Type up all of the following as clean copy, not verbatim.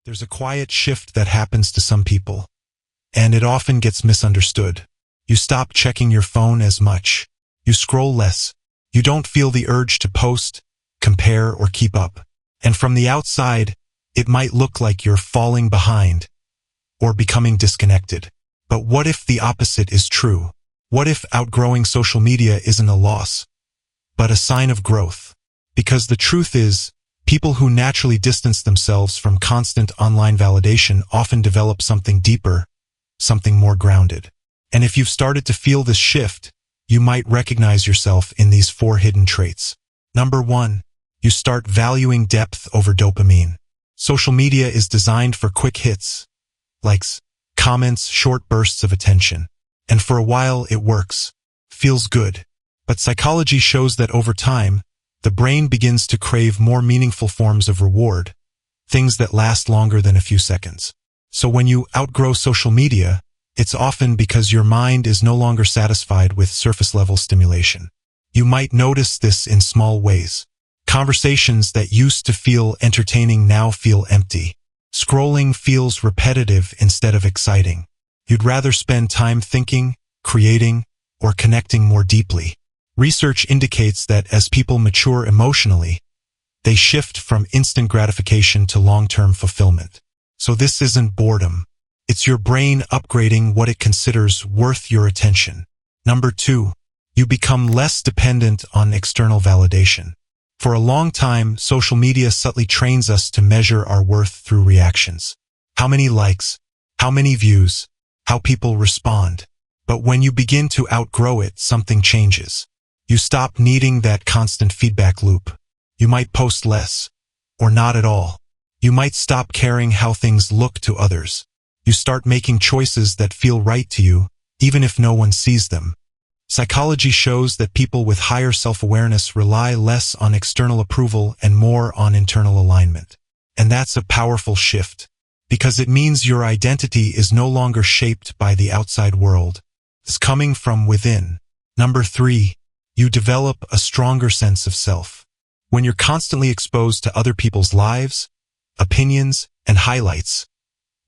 There's a quiet shift that happens to some people, and it often gets misunderstood. You stop checking your phone as much. You scroll less. You don't feel the urge to post, compare, or keep up. And from the outside, it might look like you're falling behind or becoming disconnected. But what if the opposite is true? What if outgrowing social media isn't a loss, but a sign of growth? Because the truth is, people who naturally distance themselves from constant online validation often develop something deeper, something more grounded. And if you've started to feel this shift, you might recognize yourself in these 4 hidden traits. Number 1, you start valuing depth over dopamine. Social media is designed for quick hits, likes, comments, short bursts of attention. And for a while it works, feels good. But psychology shows that over time, the brain begins to crave more meaningful forms of reward, things that last longer than a few seconds. So when you outgrow social media, it's often because your mind is no longer satisfied with surface-level stimulation. You might notice this in small ways. Conversations that used to feel entertaining now feel empty. Scrolling feels repetitive instead of exciting. You'd rather spend time thinking, creating, or connecting more deeply. Research indicates that as people mature emotionally, they shift from instant gratification to long-term fulfillment. So this isn't boredom. It's your brain upgrading what it considers worth your attention. Number 2, you become less dependent on external validation. For a long time, social media subtly trains us to measure our worth through reactions. How many likes? How many views? How people respond. But when you begin to outgrow it, something changes. You stop needing that constant feedback loop. You might post less, or not at all. You might stop caring how things look to others. You start making choices that feel right to you, even if no one sees them. Psychology shows that people with higher self-awareness rely less on external approval and more on internal alignment. And that's a powerful shift, because it means your identity is no longer shaped by the outside world. It's coming from within. Number 3, you develop a stronger sense of self. When you're constantly exposed to other people's lives, opinions, and highlights,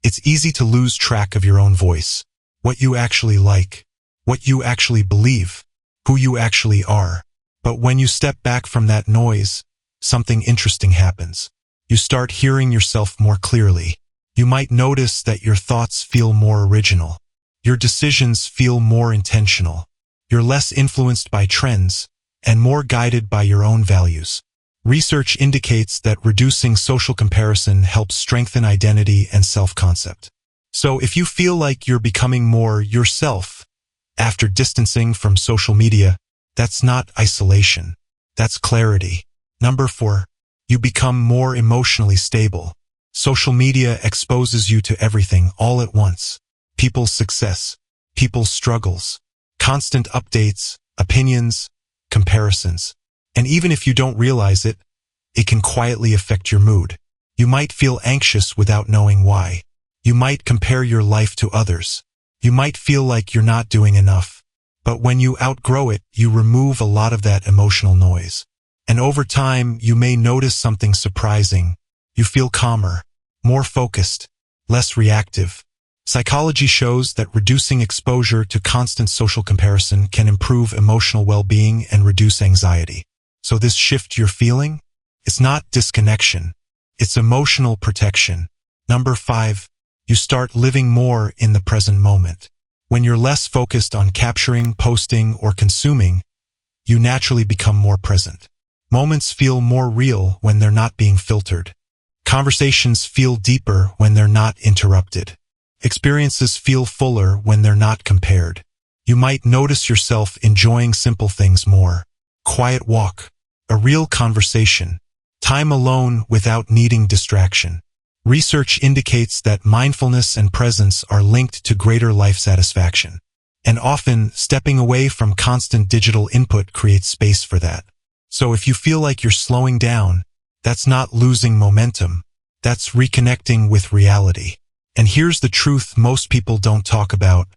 it's easy to lose track of your own voice, what you actually like, what you actually believe, who you actually are. But when you step back from that noise, something interesting happens. You start hearing yourself more clearly. You might notice that your thoughts feel more original. Your decisions feel more intentional. You're less influenced by trends and more guided by your own values. Research indicates that reducing social comparison helps strengthen identity and self-concept. So if you feel like you're becoming more yourself after distancing from social media, that's not isolation. That's clarity. Number 4, you become more emotionally stable. Social media exposes you to everything all at once. People's success, people's struggles, constant updates, opinions, comparisons. And even if you don't realize it, it can quietly affect your mood. You might feel anxious without knowing why. You might compare your life to others. You might feel like you're not doing enough. But when you outgrow it, you remove a lot of that emotional noise. And over time, you may notice something surprising. You feel calmer, more focused, less reactive. Psychology shows that reducing exposure to constant social comparison can improve emotional well-being and reduce anxiety. So this shift you're feeling? It's not disconnection. It's emotional protection. Number 5, you start living more in the present moment. When you're less focused on capturing, posting, or consuming, you naturally become more present. Moments feel more real when they're not being filtered. Conversations feel deeper when they're not interrupted. Experiences feel fuller when they're not compared. You might notice yourself enjoying simple things more. Quiet walk, a real conversation, time alone without needing distraction. Research indicates that mindfulness and presence are linked to greater life satisfaction. And often, stepping away from constant digital input creates space for that. So if you feel like you're slowing down, that's not losing momentum. That's reconnecting with reality. And here's the truth most people don't talk about.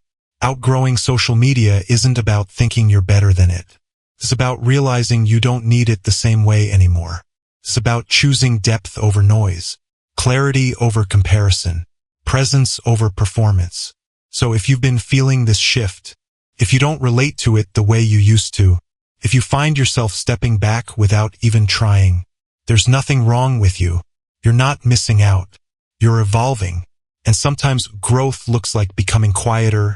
Outgrowing social media isn't about thinking you're better than it. It's about realizing you don't need it the same way anymore. It's about choosing depth over noise, clarity over comparison, presence over performance. So if you've been feeling this shift, if you don't relate to it the way you used to, if you find yourself stepping back without even trying, there's nothing wrong with you. You're not missing out. You're evolving. And sometimes growth looks like becoming quieter,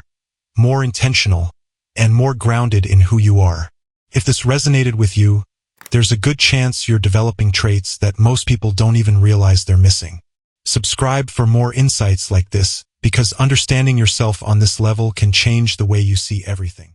more intentional, and more grounded in who you are. If this resonated with you, there's a good chance you're developing traits that most people don't even realize they're missing. Subscribe for more insights like this, because understanding yourself on this level can change the way you see everything.